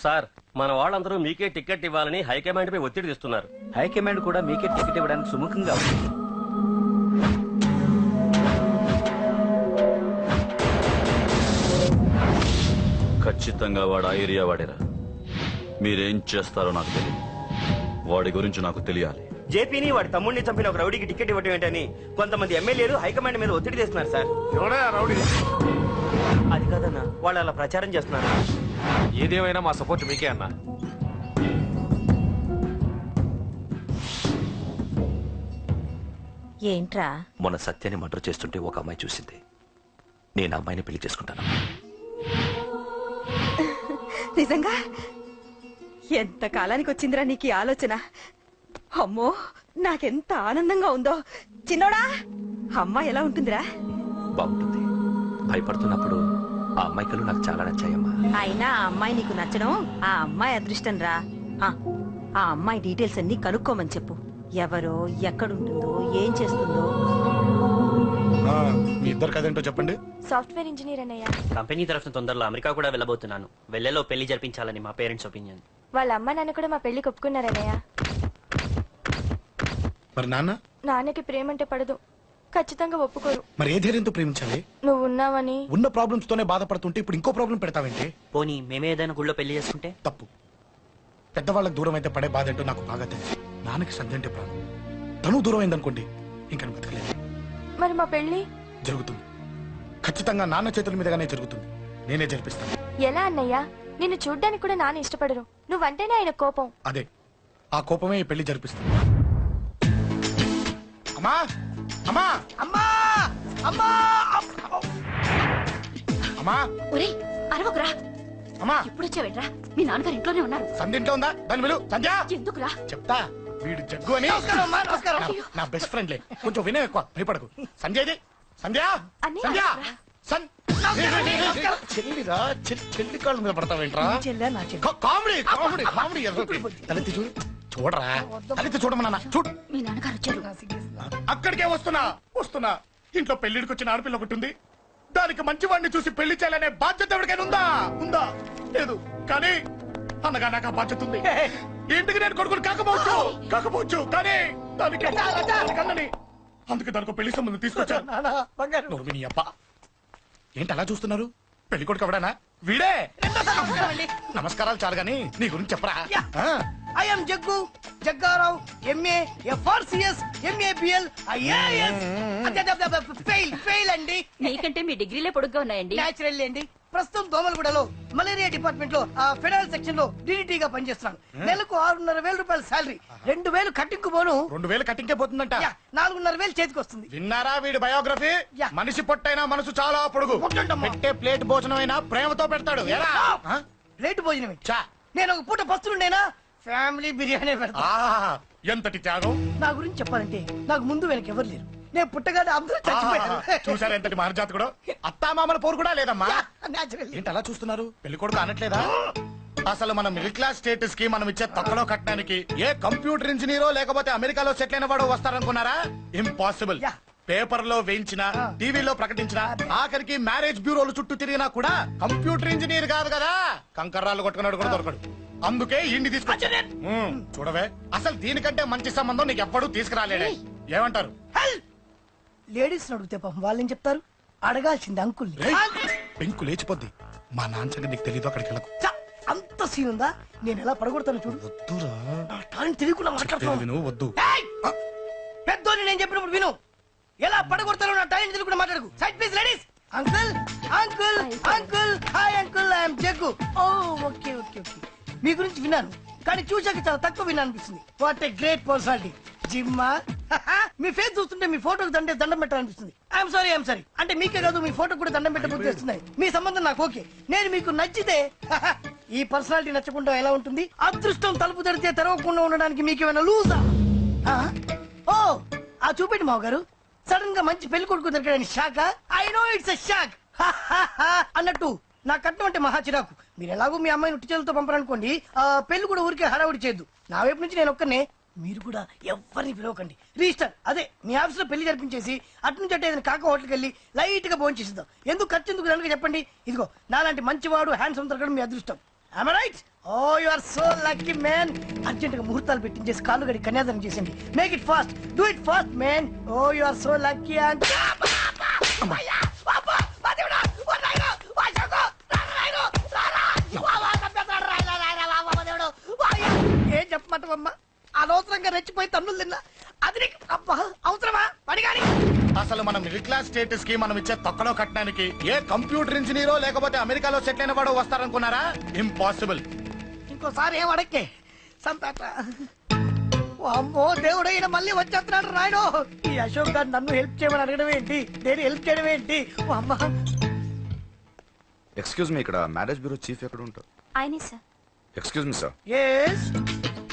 Sir మన వాళ్ళందరూ మీకే టికెట్ ఇవ్వాలని హైకమాండ్ పై ఒత్తిడి తెస్తున్నారు. హైకమాండ్ కూడా మీకే టికెట్ ఇవ్వడానికి సుముఖంగా ఉంది. ఖచ్చితంగా వాడు ఆ ఏరియా వాడేరా. మీరేం చేస్తారో నాకు తెలియదు. వాడి గురించి నాకు తెలియాలి. జేపీని వాడి తమ్ముడిని చంపిన ఒక రౌడీకి టికెట్ ఇవ్వటం ఏంటని కొంతమంది ఎమ్మెల్యేలు హైకమాండ్ మీద ఒత్తిడి చేస్తున్నారు సార్. రౌడీ అది కాదన్నా, వాళ్ళు అలా ప్రచారం చేస్తున్నారు. ఏదేమైనా మా సపోర్ట్ మీకే అన్నా. ఏంట్రా? మొన్న సత్యాన్ని మర్డర్ చేస్తుంటే ఒక అమ్మాయి చూసింది. నేను అమ్మాయిని పెళ్లి చేసుకుంటాను. నిజంగా? ఎంత కాలానికి వచ్చిందిరా నీకు ఈ ఆలోచన? అమ్మో, నాకెంత ఆనందంగా ఉందో. చిన్నోడా, అమ్మాయి ఎలా ఉంటుందిరా? బాగుంటుంది. భయపడుతున్నప్పుడు ఆ అమ్మాయి కళ్ళు నాకు చాలా నచ్చాయమ్మా. అయినా ఆ అమ్మాయి నీకు నచ్చడం ఆ అమ్మాయి అదృష్టం రా. ఆ అమ్మాయి డీటెయిల్స్ అన్ని కనుక్కోమని చెప్పు. ఎవరో, ఎక్కడుంటుందో, ఏం చేస్తుందో. మీ ఇద్దరు కదేంటో చెప్పండి. సాఫ్ట్వేర్ ఇంజనీర్ అన్నయ్య. కంపెనీ తరఫున తొందరలో అమెరికా కూడా వెళ్ళబోతున్నాను. వెళ్ళేలో పెళ్లి జరిపించాలని మా పేరెంట్స్ ఒపీనియన్. వాళ్ళ అమ్మ నాన్న కూడా మా పెళ్లికి ఒప్పుకున్నారన్నయ్య. మరి నాన్న? నాన్నకి ప్రేమ అంటే పడదు, ఖచ్చితంగా ఒప్పుకోరు. మరి ఏ ధైర్యంతో ప్రేమించాలి? నువ్వు ఉన్నావని. ఉన్న ప్రాబ్లమ్స్ తోనే బాధపడుతుంటే ఇప్పుడు ఇంకో ప్రాబ్లం పెడతావేంటి? పోనీ మేమే ఏదైనా గుళ్ళో పెళ్లి చేసుకుంటే? తప్పు. పెద్దవాళ్ళకి దూరం అయితే పడే బాధ ఏంటో నాకు బాగా తెలుసు. నాన్నకి సంధ్య అంటే ప్రాణం. తను దూరం అయిందనుకోండి, ఇంకా బతకలేదు. మరి మా పెళ్లి జరుగుతుంది. ఖచ్చితంగా నాన్న చేతుల మీదగానే జరుగుతుంది. నేనే జరిపిస్తాను. ఎలా అన్నయ్య? నిన్ను చూడ్డానికి కూడా నాన్న ఇష్టపడరు, నువ్వంటేనే ఆయన కోపం. అదే, ఆ కోపమే ఈ పెళ్లి జరిపిస్తుంది. అమ్మా అమ్మా అమ్మా అమ్మా అమ్మా! ఒరేయ్, అరవకురా. అమ్మా! ఇప్పుడు వచ్చావేట్రా? మీ నాన్నగారు ఇంట్లోనే ఉన్నారు. సంధ్య ఇంట్లో ఉందా? దాని విలు. సంధ్య! ఎందుకురా? చెప్తా. వీడు జగ్గు అని నా బెస్ట్ ఫ్రెండ్లే. కొంచెం వినయం ఎక్కువ, భయపడకు. సంధ్యది. సంధ్య! సంధ్య! చెల్లిరా, చెల్లి కాళ్ళ మీద పడతావేంట్రా? Comedy comedy comedy. తలెత్తి చూడు. చూడరా, తలెత్తి చూడమన్నా. చూడు, మీ నాన్నగారు వచ్చారు. అక్కడికే వస్తున్నా. ఇంట్లో పెళ్లిడికి వచ్చిన ఆడపిల్ల ఒకటి ఉంది. దానికి మంచి వాడిని చూసి పెళ్లి చేయాలనే బాధ్యత ఎవరికైనా ఉందా? లేదు. కానీ అనగా నాకు ఆ బాధ్యత ఉంది. ఇంటికి నేను కొడుకుని కాకపోవచ్చు కానీ దానికి కన్నని. అందుకే దానికి పెళ్లి సంబంధం తీసుకొచ్చాను. ఏంటి అలా చూస్తున్నారు? పెళ్లి కొడుకు ఎవడానా? వీడే. నమస్కారాలు చాలు గాని నీ గురించి చెప్పరా. I'm Jaggu Jaggarao, MA, FRCS, MABL, IAS. Fail అండి. మీకంటే మీ డిగ్రీలే పొడుగ్గా ఉన్నాయండి. న్యాచురల్ అండి. ప్రస్తుతం దోమలగూడలో మలేరియా డిపార్ట్మెంట్ లో ఫెడరల్ సెక్షన్ లో DDT గా పనిచేస్తున్నాను. నెలకు 6,500 రూపాయల శాలరీ, 2,000 కట్టింగ్ పోను. 2,000 కట్టింకే పోతుందంట. 4,500 చేతికి వస్తుంది. విన్నారా వీడి బయోగ్రఫీ? మనిషి పొట్టైనా మనసు చాలా పొడుగు. పెట్టే ప్లేట్ భోజనం అయినా ప్రేమతో పెడతాడు. ప్లేట్ భోజనం నేను ఒక పూట పస్తులుండేనా? ఫ్యామిలీ బిర్యానీ పెడతా. ఎంతటి త్యాగం! నా గురించి చెప్పాలంటే నాకు ముందు వెనక ఎవరు లేరు. నేను పుట్టగానే అందరూ చచ్చిపోయారు. చూసారా ఎంతటి మహర్జాత్ కూడా. అత్తామామల పోరు కూడా లేదమ్మా. ఏంటి అలా చూస్తున్నారు? పెళ్లి కొడుకు అనట్లేదా? అసలు మన మిడిల్ క్లాస్ స్టేటస్ కి మనం ఇచ్చే తక్కువ కట్టడానికి ఏ కంప్యూటర్ ఇంజనీరో లేకపోతే అమెరికాలో సెటిల్ అయిన వాడు వస్తారనుకున్నారా? ఇంపాసిబుల్. పేపర్ లో వేయించిన, టీవీలో ప్రకటించిన, ఆఖరికి మ్యారేజ్ బ్యూరోలు చుట్టూ తిరిగినా కూడా కంప్యూటర్ ఇంజనీర్ కాదు కదా. కంకర్రాలు కొట్టుకున్నాడు కూడా దొరకడు. అందుకే ఇండి తీసుకొచ్చా. చూడవే, అసలు దీనికంటే మంచి సంబంధం నీకు ఎప్పుడూ తీసుకురాలేడే. ఏమంటారు? లేడీస్ అడిగితే పాపం వాళ్ళేం చెప్తారు? అడగాల్సింది అంకుల్. పెంకు లేచిపోద్ది. మా నాన్న సంగతి నీకు తెలీదు. అక్కడికి వెళ్ళకు. అంత సీన్ ఉందా? నేను ఎలా పడగొడతాను చూడు. వద్దురా, తెలియకుండా మాట్లాడుతున్నాను. వద్దు. పెద్దోని నేను చెప్పినప్పుడు విను. ఎలా పడగొడతాను నా టైం తెలియకుండా మాట్లాడకు. Side please ladies. Uncle uncle uncle, hi uncle, I'm Jaggu. ఓ ఓకే ఓకే ఓకే. మీ గురించి విన్నాను కానీ చూశాక చాలా తక్కువ విన్నా అనిపిస్తుంది. What a great personality. జిమ్మా, మీ ఫేస్ చూస్తుంటే మీ ఫోటోకి దండం పెట్టాలనిపిస్తుంది. ఐఎమ్ సారీ అంటే మీకే కాదు, మీ ఫోటో కూడా దండం పెట్టబుద్ధి వస్తున్నాయి. మీ సంబంధం నాకు ఓకే. నేను మీకు నచ్చితే ఈ పర్సనాలిటీ నచ్చకుండా ఎలా ఉంటుంది? అదృష్టం తలుపు తెరితే తెరవకుండా ఉండడానికి మీకేమైనా లూజా? ఓ ఆ చూపెట్టి మావ గారు. సడన్ గా మంచి పెళ్లి కొడుకు దొరికాడని shock. I know it's a shock అన్నట్టు నా కట్నం అంటే మహా చిరాకు. మీరు ఎలాగో మీ అమ్మాయిని ఉట్టి చేతులతో పంపరనుకోండి, పెళ్లి కూడా ఊరికే హడావుడి చేయొద్దు. నా వైపు నుంచి నేను ఒక్కనే, మీరు కూడా ఎవరిని పిలవకండి. రిజిస్టర్ అదే మీ ఆఫీస్ లో పెళ్లి జరిపించేసి అటు నుంచి అంటే ఏదైనా కాక హోటల్కి వెళ్ళి లైట్ గా భోజనం చేసిద్దాం. ఎందుకు ఖర్చు ఎందుకు కనుక చెప్పండి. ఇదిగో నాలాంటి మంచివాడు హ్యాండ్సమ్ దొరకడం మీ అదృష్టం. am I right? Oh, you are so lucky, man. Urgent గా ముహూర్తాలు పెట్టించేసి కాళ్ళు గడి కన్యాదానం చేసింది. Make it fast, do it fast, man. Oh, you are so lucky. And ఏం చెప్పమంటావమ్మా? అనవసరంగా రెచ్చిపోయి తన్నులు తిన్నా. అది నీకు అబ్బా అవసరమా? పడిగాని అసలు మన మిడిల్ క్లాస్ స్టేటస్ కి మనం ఇచ్చే తొక్కలో కట్టడానికి ఏ కంప్యూటర్ ఇంజనీరో లేకపోతే అమెరికాలో సెటిల్ అయిన వాడు వస్తారనుకున్నారా? ఇంపాసిబుల్. ఇంకోసారి ఏం అడక్కే సంపేట. అమ్మో దేవుడు ఈయన మళ్ళీ వచ్చేస్తున్నాడు రాయడు. ఈ అశోక్ గారు నన్ను హెల్ప్ చేయమని అడగడం ఏంటి, నేను హెల్ప్ చేయడం ఏంటి? అమ్మా ఎక్స్క్యూజ్ మీ, ఇక్కడ మ్యారేజ్ బ్యూరో చీఫ్ ఎక్కడ ఉంటారు? ఆయనే sir. Excuse me sir, yes.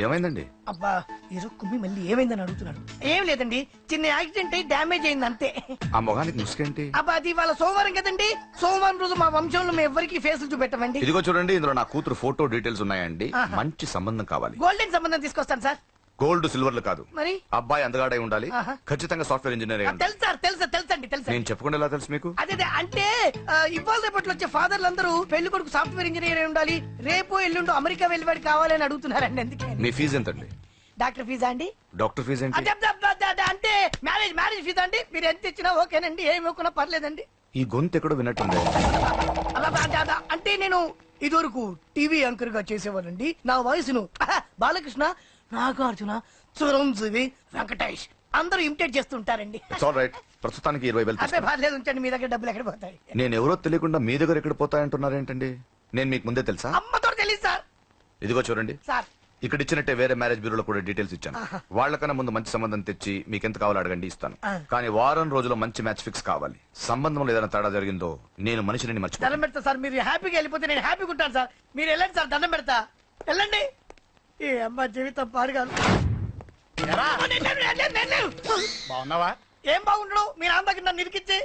ఏమైందండి? అబ్బా ఈరోజు కుమ్మి మళ్ళీ ఏమైందని అడుగుతున్నాడు. ఏం లేదండి, చిన్న యాక్సిడెంట్ అయి డ్యామేజ్ అయింది అంతే. ఆ మొగానికి ముసుకేంటి? అబ్బా అది ఇవాళ సోమవారం కదండి. సోమవారం రోజు మా వంశంలో మేము ఎవరికి ఫేసులు చూపెట్టమండి. ఇదిగో చూడండి, ఇందులో నా కూతురు ఫోటో డీటెయిల్స్ ఉన్నాయండి. మంచి సంబంధం కావాలి. గోల్డెన్ సంబంధం తీసుకొస్తాను సార్. గోల్డ్ సిల్వర్లు కాదు, మరి అబ్బాయి అందగాడై ఉండాలి. ఆహా. ఖచ్చితంగా సాఫ్ట్వేర్ ఇంజనీర్ అయి ఉండాలి. తెలుసు సార్, తెలుసండి తెలుసు. నేను చెప్పకుండా ఎలా తెలుసు మీకు? అదే అంటే ఇవాళ రేపట్లో వచ్చే ఫాదర్లు అందరూ పెళ్లి కొడుకు సాఫ్ట్వేర్ ఇంజనీర్ అయి ఉండాలి, రేపు ఎల్లుండి అమెరికా వెళ్ళివాడు కావాలని అడుగుతున్నారండి. అందుకే మీ ఫీజు ఎంతండి? డాక్టర్ ఫీజా అండి? డాక్టర్ ఫీజు ఏంటి? అంటే మ్యారేజ్ ఫీజా అండి. మీరు ఎంత ఇచ్చినా ఓకేనండి, ఏమి ఇవ్వకున్నా పర్లేదండి. ఈ గొంతు ఎక్కడో విన్నట్టుంది. అంటే నేను ఇదివరకు టీవీ యాంకర్ గా చేసేవాడండి. నా వయసును బాలకృష్ణ, నాగార్జున, చిరంజీవి, వెంకటేష్ అందరూ ఇమిటేట్ చేస్తుంటారండి. It's all right. ప్రస్తుతానికి 20,000 అదే తీసుకోండి. పర్లేదు ఉంచండి, మీ దగ్గర డబ్బులు ఎక్కడ పోతాయి? నేను ఎవరో తెలియకుండా మీ దగ్గర ఎక్కడ పోతాయంటున్నారేంటండి? నేను మీకు ముందే తెలుసా? అమ్మతో తెలియదు సార్. ఇదిగో చూడండి, సార్ ఇక్కడ ఇచ్చినట్టే వేరే మ్యారేజ్ బ్యూరోలో కూడా డీటెయిల్స్ ఇచ్చాను. వాళ్ళకన్నా ముందు మంచి సంబంధం తెచ్చి మీకు ఎంత కావాలో అడగండి, ఇస్తాను. కానీ వారం రోజుల్లో మంచి మ్యాచ్ ఫిక్స్ కావాలి. సంబంధంలో ఏదైనా తేడా జరిగిందో నేను మనిషిని మర్చిపోతాను. దండం పెడతా సార్. మీరు హ్యాపీగా వెళ్ళిపోతే నేను హ్యాపీగా ఉంటాను సార్. మీరు వెళ్ళండి సార్, దండం పెడతా. వెళ్ళండి. ఈ అమ్మ జీవితం పాడుగాను. ఎరా, బాగున్నావా? ఏం బాగుండడు మీ నాన్న దగ్గర నన్ను ఇరికిచ్చి.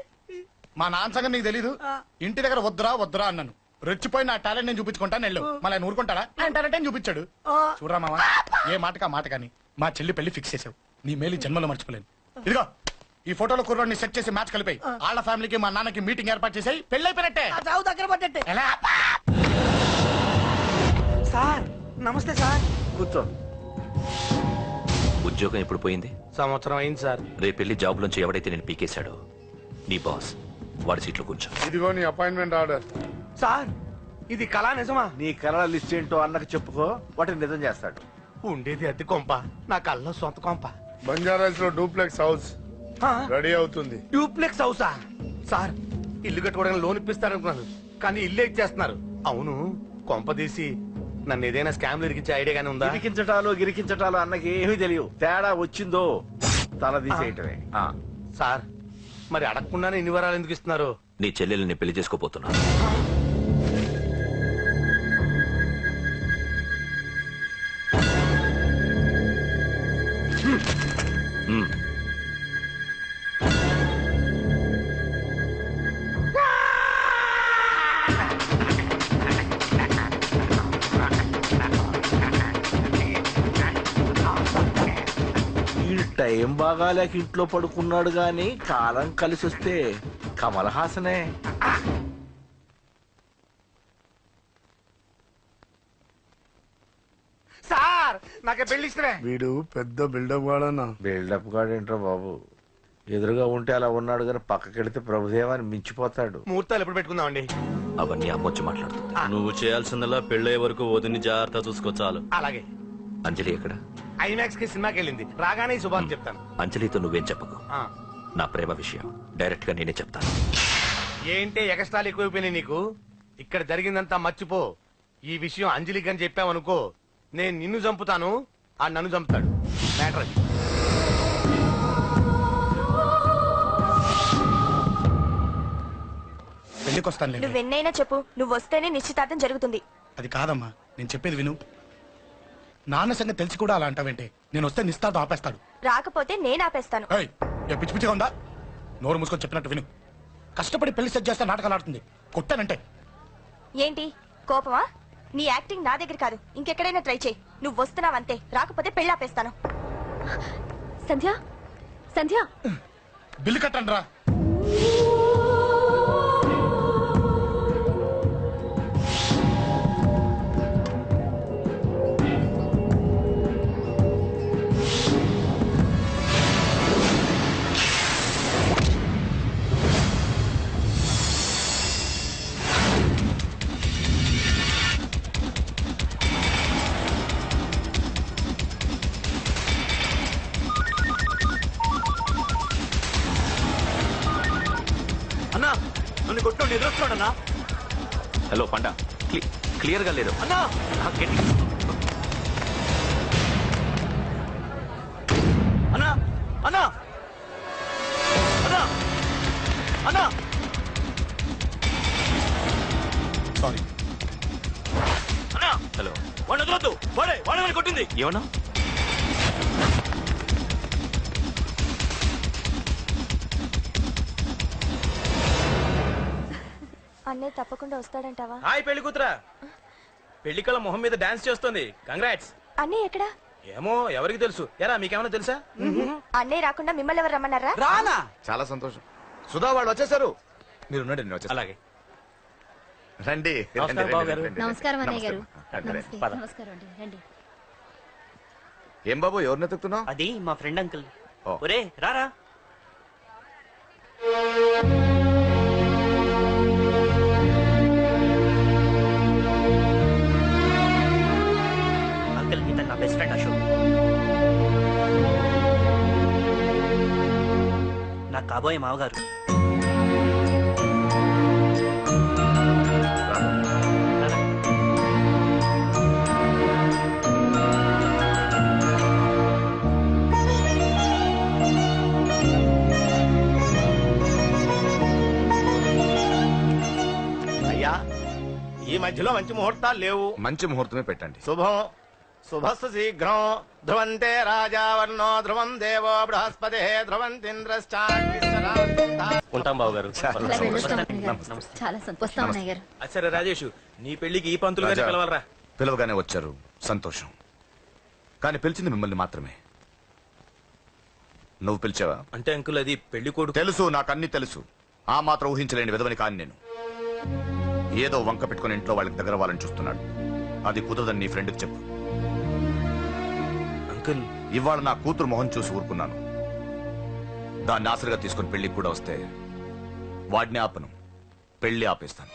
మా నాన్న సంగతి నీకు తెలీదు. ఇంటి దగ్గర వద్దురా అన్నాను. రెచ్చిపోయి నా టాలెంట్ నేను చూపించుకుంటాను వెళ్ళు. మళ్ళీ ఆయన ఊరుకుంటాడా? ఆయన టాలెంట్ అని చూపించాడు. చూడరా మామ, ఏ మాటకా మాట కానీ మా చెల్లి పెళ్లి ఫిక్స్ చేసావు. నీ మేలు జన్మలో మర్చిపోలేను. ఇదిగో ఈ ఫోటోలో కుర్రాడిని సెట్ చేసి మ్యాచ్ కలిపాయి. వాళ్ళ ఫ్యామిలీకి మా నాన్నకి మీటింగ్ ఏర్పాటు చేసాయి. పెళ్లి అయిపోయినట్టే. చావు దగ్గర పడ్డట్టే. ఎలా? సార్ నమస్తే సార్. కూర్చో. ఉద్యోగం ఎప్పుడు పోయింది? సంవత్సరం అయింది సార్. రేపెళ్ళి జాబ్ నుంచి ఎవడైతే నేను పీకేశాడో నీ బాస్ వాడి సీట్లో కూర్చో. ఇదిగో నీ అపాయింట్మెంట్ ఆర్డర్. సార్ ఇది కళా నిజమా? నీ కళల లిస్ట్ ఏంటో అన్నకు చెప్పుకో, వాటిని నిజం చేస్తాడు. ఉండేది అద్దె కొంప, నా కళ్ళలో సొంత కొంప. బంజారాస్ లో డూప్లెక్స్ హౌస్ రెడీ అవుతుంది. డూప్లెక్స్ హౌసా? సార్ ఇల్లు కట్టుకోవడానికి లోన్ ఇప్పిస్తారనుకున్నాను, కానీ ఇల్లు ఎక్కేస్తున్నారు. అవును, కొంప తీసి నన్ను ఏదైనా స్కామ్ ఇరికించే ఐడియా గానీ ఉందా? గిరికించటాలు అన్నకి ఏమీ తెలియదు. తేడా వచ్చిందో తల తీసేయటమే. సార్ మరి అడగకుండానే ఇన్ని వరాలు ఎందుకు ఇస్తున్నారు? నీ చెల్లెల్ని పెళ్లి చేసుకోపోతున్నా. ఈ టైం బాగాలేక ఇంట్లో పడుకున్నాడు గాని కాలం కలిసి వస్తే కమల్ హాసనే. సార్ నాకే పెళ్లి ఇష్టమే. వీడు పెద్ద బిల్డప్ వాడన్నా. బిల్డప్ గాడేంట్రా బాబు, ఎదురుగా ఉంటే అలా ఉన్నాడు గాని పక్కకెడితే ప్రభుదేవాన్ని మించిపోతాడు. ముహూర్తాలు ఎప్పుడు పెట్టుకుందామండి? అవన్నీ అమ్మొచ్చి మాట్లాడుతుంది. నువ్వు చేయాల్సిందల్లా పెళ్ళయ్యే వరకు వదిని జాగ్రత్త చూసుకో చాలు. అలాగే. అంజలి ఎక్కడ? ఐమాక్స్ కి సినిమాకి వెళ్ళింది, రాగానే ఈ శుభాన్ని చెప్తాను. అంజలితో నువ్వేం చెప్పకు. ఆ. నా ప్రేమ విషయం డైరెక్ట్ గా నేనే చెప్తాను. ఏంటి ఎగస్ట్రాలు ఎక్కువైపోయినాయి నీకు? ఇక్కడ జరిగిందంతా మర్చిపో. ఈ విషయం అంజలికి అని చెప్పావనుకో, నేను నిన్ను చంపుతాను, ఆ నన్ను చంపుతాడు. మ్యాటర్ అది. పెళ్లికి వస్తాను. నువ్వెన్నైనా చెప్పు, నువ్వు వస్తేనే నిశ్చితార్థం జరుగుతుంది. అది కాదమ్మా, నేను చెప్పేది విను. నాన్న సంగతి తెలిసి కూడా అలా అంటావేంటి? నేను వస్తే నిస్తాతో ఆపేస్తాడు. రాకపోతే నేను ఆపేస్తాను. ఏయ్, ఏ పిచ్చి పిచ్చిగా ఉందా? నోరు మూసుకొని చెప్పినట్టు విను. కష్టపడి పెళ్లి సెట్ చేస్తే నాటకాలు ఆడుతుంది. కొట్టానంటే ఏంటి కోపమా? నీ యాక్టింగ్ నా దగ్గర కాదు, ఇంకెక్కడైనా ట్రై చేయి. నువ్వు వస్తున్నావంతే, రాకపోతే పెళ్లి ఆపేస్తాను. సంధ్య, సంధ్య, బిల్లు కట్టండి రా. చూడన్నా. హలో పండ, క్లియర్ గా లేదు అన్నా గట్టి. అన్నా అన్నా అన్నా అన్నా సారీ. అన్నా హలో వాడిని వదలొద్దు. వాడే కొట్టింది. ఏమన్నా? అన్నయ్య తప్పకుండా వస్తాడంటావా? హాయ్ పెళ్లి కూతురా. పెళ్లి కళ మొహం మీద డాన్స్ చేస్తుంది. కంగ్రాట్స్. అన్నయ్య ఎక్కడా? ఏమో ఎవరికి తెలుసు. ఎరా మీకేమైనా తెలుసా? అన్నయ్య రాకుండా మిమ్మల్ని ఎవరు రమ్మన్నారా? రానా? చాలా సంతోషం. సుధా వాళ్ళు వచ్చేసారు. మీరు ఉండండి, నేను వచ్చేస్తాను. అలాగే. రండి నమస్కారం, రండి, బాబు రండి, గారు. రండి. నమస్కారం అన్నయ్య గారు. రండి, రండి. నమస్తే. పద. నమస్కారం అండి, రండి. ఏం బాబు ఎవరిని ఎత్తుకుతున్నావు? అది మా ఫ్రెండ్ అంకుల్. ఓ. ఒరే రారా. అంకుల్ ఇతను నా బెస్ట్ ఫ్రెండ్ అశోక్. నా కాబోయే మావగారు. అయ్యా ఈ మధ్యలో మంచి ముహూర్తాలు లేవు. మంచి ముహూర్తమే పెట్టండి. శుభం శుభస్సు శీఘ్రం ధ్రువంతే రాజా వర్ణో ధ్రువం దేవో బృహస్పతి ధ్రువంతింద్రశ్చాగ్నిశ్చరా. ఉంటాం బాబు గారు. ఇలా వెళ్ళొస్తాం అన్నయ్య గారు. చాలా వస్తాం అన్నయ్య గారు. సరే రాజేష్, నీ పెళ్లికి ఈ పంతులు గారిని రాజా, పిలవాలరా. పిలవగానే వచ్చారు, సంతోషం. కానీ పిలిచింది మిమ్మల్ని మాత్రమే. నువ్వు పిలిచావా? అంటే అంకుల్ అది పెళ్లి కొడుకు. తెలుసు, నాకు అన్ని తెలుసు. ఆ మాత్రం ఊహించలేని విధవని కాని నేను. ఏదో వంక పెట్టుకుని ఇంట్లో వాళ్ళకి దగ్గర వాళ్ళని చూస్తున్నాడు. అది కుదరదని నీ ఫ్రెండ్కి చెప్పు. అంకుల్ ఇవాళ నా కూతురు మొహం చూసి ఊరుకున్నాను. దాన్ని ఆసరిగా తీసుకుని పెళ్లికి కూడా వస్తే వాడిని ఆపను, పెళ్లి ఆపేస్తాను.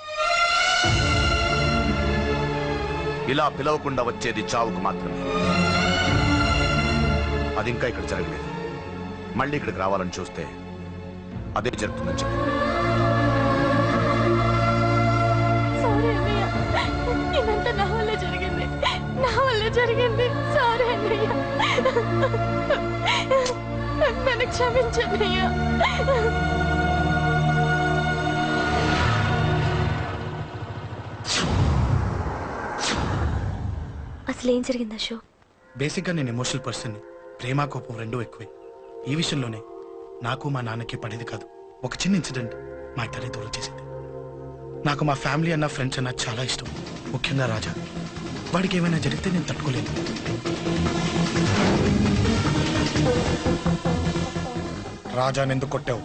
ఇలా పిలవకుండా వచ్చేది చావుకు మాత్రమే. అది ఇంకా ఇక్కడ జరగలేదు. మళ్ళీ ఇక్కడికి రావాలని చూస్తే అదే జరుగుతుందని చెప్పి. సారీ అన్నయ్య, ఇదంతా నా వల్ల జరిగింది. నా వల్ల జరిగింది. సారీ అన్నయ్య, నన్ను క్షమించన్నయ్య. అసలు ఏం జరిగింది అశోక్? బేసిక్ గా నేను ఎమోషనల్ పర్సన్. ప్రేమ కోపం రెండూ ఎక్కువే. ఈ విషయంలోనే నాకు మా నాన్నకి పడేది కాదు. ఒక చిన్న ఇన్సిడెంట్ మా ఇద్దరి దూరం చేసింది. నాకు మా ఫ్యామిలీ అన్న ఫ్రెండ్స్ అన్న చాలా ఇష్టం, ముఖ్యంగా రాజా. వాడికి ఏమైనా జరిగితే నేను తట్టుకోలేను. రాజాని ఎందుకు కొట్టావు?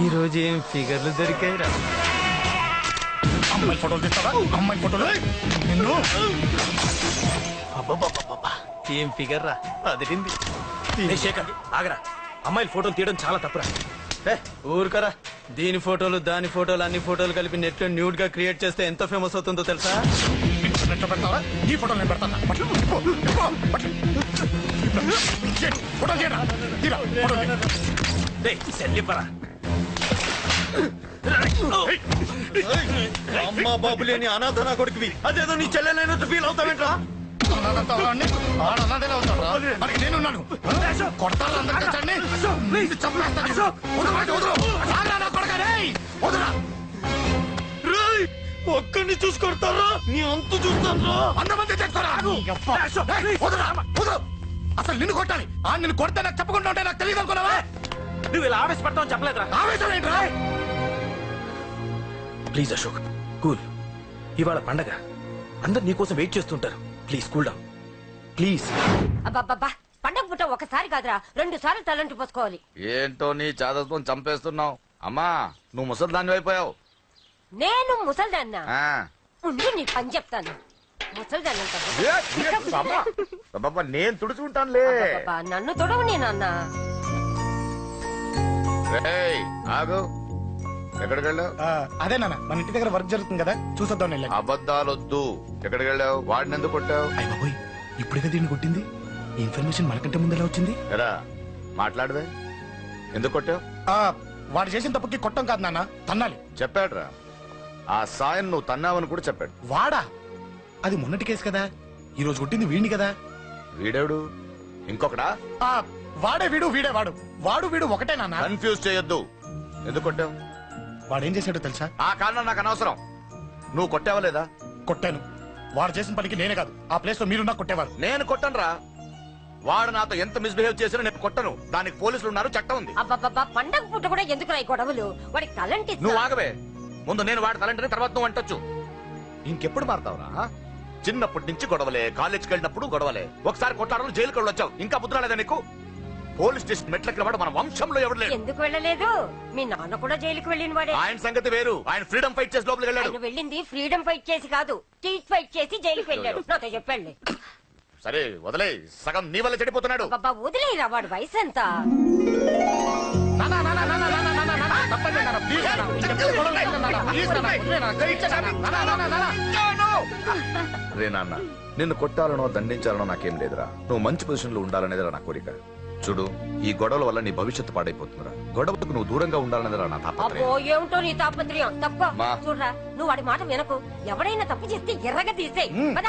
ఈ రోజు ఏం ఫిగర్లు దొరికాయిరా. అమ్మాయి ఫోటోలు తీస్తావా? అమ్మాయి ఫోటోలు నిన్ను. అబ్బబ్బబ్బబ్బబ్బా, ఏం ఫిగర్ రా, అదిరింది. శేఖర్ ఆగరా. అమ్మాయిల ఫోటోలు తీయడం చాలా తప్పురా. ఊరుకరా. దీని ఫోటోలు దాని ఫోటోలు అన్ని ఫోటోలు కలిపి నెట్ లో న్యూడ్ గా క్రియేట్ చేస్తే ఎంత ఫేమస్ అవుతుందో తెలుసా? నెట్లో పెడతావా? ఈ ఫోటోలు నేను పెడతాను. ఫోటో చేయరా? తీరా ఫోటో సెల్లిపరా. అమ్మా బాబు లేని అనాథనా కొడుకువి, అదేదో నీ చెల్లెలైనట్టు ఫీల్ అవుతావేంట్రా? నేనున్నాను. కొడతాను అందరికీ చండి. చంపేస్తాను. ఒక్కడిని చూసుకొడతారా? నీ అంతు చూస్తాను. అంతమంది తెచ్చుకోరా. అసలు నిన్ను కొట్టాలి. నిన్ను కొడితే నాకు చెప్పకుండా ఉంటే నాకు తెలియదు అనుకున్నావా? నువ్వు ఇలా ఆవేశపడతావు చెప్పలేదురా. ఆవేశం ఏంట్రా? Please Ashok, cool. ఇవాళ పండగ, అందరు నీకోసం వెయిట్ చేస్తుంటారు. Please cool down please. అబ్బబ్బబ్బా, పండగ పుట్ట ఒకసారి కాదురా 2 సార్లు తలంటి పోసుకోవాలి. ఏంటో నీ చాదత్వం చంపేస్తున్నావు. అమ్మా, నువ్వు ముసలిదాన్ని అయిపోయావు. నేను ముసల్దాన్నా? ఉండి నీ పని చెప్తాను. ముసల్దాన్ని నేను తుడుచుకుంటానులే. నన్ను తొడవు నేనన్న. ఆగు. ఎక్కడికి వెళ్ళావు? అదే నాన్న మన ఇంటి దగ్గర వర్క్ జరుగుతుంది కదా చూసొద్దాం వెళ్ళాను. అబద్ధాలొద్దు. ఎక్కడికి వెళ్ళావు? వాడిని ఎందుకు కొట్టావు? అయ్య బాబోయ్ ఇప్పుడే దీన్ని కొట్టింది. ఈ ఇన్ఫర్మేషన్ మనకంటే ముందు ఎలా వచ్చింది? ఎరా మాట్లాడవే, ఎందుకు కొట్టావు? వాడు చేసిన తప్పుకి కొట్టం కాదు నాన్న, తన్నాలి. చెప్పాడురా, ఆ సాయం నువ్వు తన్నావని కూడా చెప్పాడు. వాడా? అది మొన్నటి కేసు కదా, ఈ రోజు కొట్టింది వీడిని కదా. వీడేవుడు? ఇంకొకడా? వాడే వీడు, వీడే వాడు. వాడు వీడు ఒకటే నాన్న. కన్ఫ్యూజ్ చేయొద్దు. ఎందుకు కొట్టావు? వాడేం చేశాడో తెలుసా? ఆ కారణం నాకు అనవసరం. నువ్వు కొట్టావా లేదా? కొట్టాను. వాడు చేసిన పనికి నేనే కాదు, ఆ ప్లేస్ లో మీరున్నా కొట్టేవారు. నేను కొట్టనురా. వాడు నాతో ఎంత మిస్బిహేవ్ చేసినా నేను కొట్టను. దానికి పోలీసులు ఉన్నారు, చట్టం ఉంది. అబ్బబ్బబ్బా, పండగ పూట కూడా ఎందుకు రాయి గొడవలు? వాడికి తలంటి నువ్వు ఆగవే. ముందు నేను వాడి తలంటే తర్వాత నువ్వు అంటొచ్చు. ఇంకెప్పుడు మారుతావురా? చిన్నప్పటి నుంచి గొడవలే, కాలేజ్కి వెళ్ళినప్పుడు గొడవలే. ఒకసారి కొట్లాడలు జైలుకి వచ్చావు, ఇంకా బుద్ధి రాలేదా నీకు? పోలీస్ స్టేషన్ మెట్లకి వాడు మన వంశంలో ఎవరు లేరు. ఎందుకు వెళ్ళలేదు? మీ నాన్న కూడా జైలుకి వెళ్ళిన వాడే. ఆయన సంగతి వేరు. ఆయన ఫ్రీడమ్ ఫైట్ చేసి లోపలికి వెళ్ళాడు. ఆయన వెళ్ళింది ఫ్రీడమ్ ఫైట్ చేసి కాదు, స్ట్రీట్ ఫైట్ చేసి జైలుకి వెళ్ళాడు. నాతో చెప్పండి. సరే వదిలే, సగం నీ వల్ల చెడిపోతున్నాడు. బాబా వదిలేరా, వాడు వయసు ఎంత? రే నాన్న, నిన్ను కొట్టాలనో దండించాలనో నాకేం లేదురా. నువ్వు మంచి పొజిషన్ లో ఉండాలనేదిరా నా కోరిక. చూడు, ఈ గొడవల వల్ల నీ భవిష్యత్తు పాడైపోతుందిరా. గొడవకు నువ్వు దూరంగా ఉండాలనేదిరా నా తాపత్రయం. అబ్బో ఏమిటో నీ తాపత్రయం. తప్ప మా. చూడరా, నువ్వు వాడి మాట వినకు. ఎవడైనా తప్పు చేస్తే ఎర్రగా తీసేయ్. పద.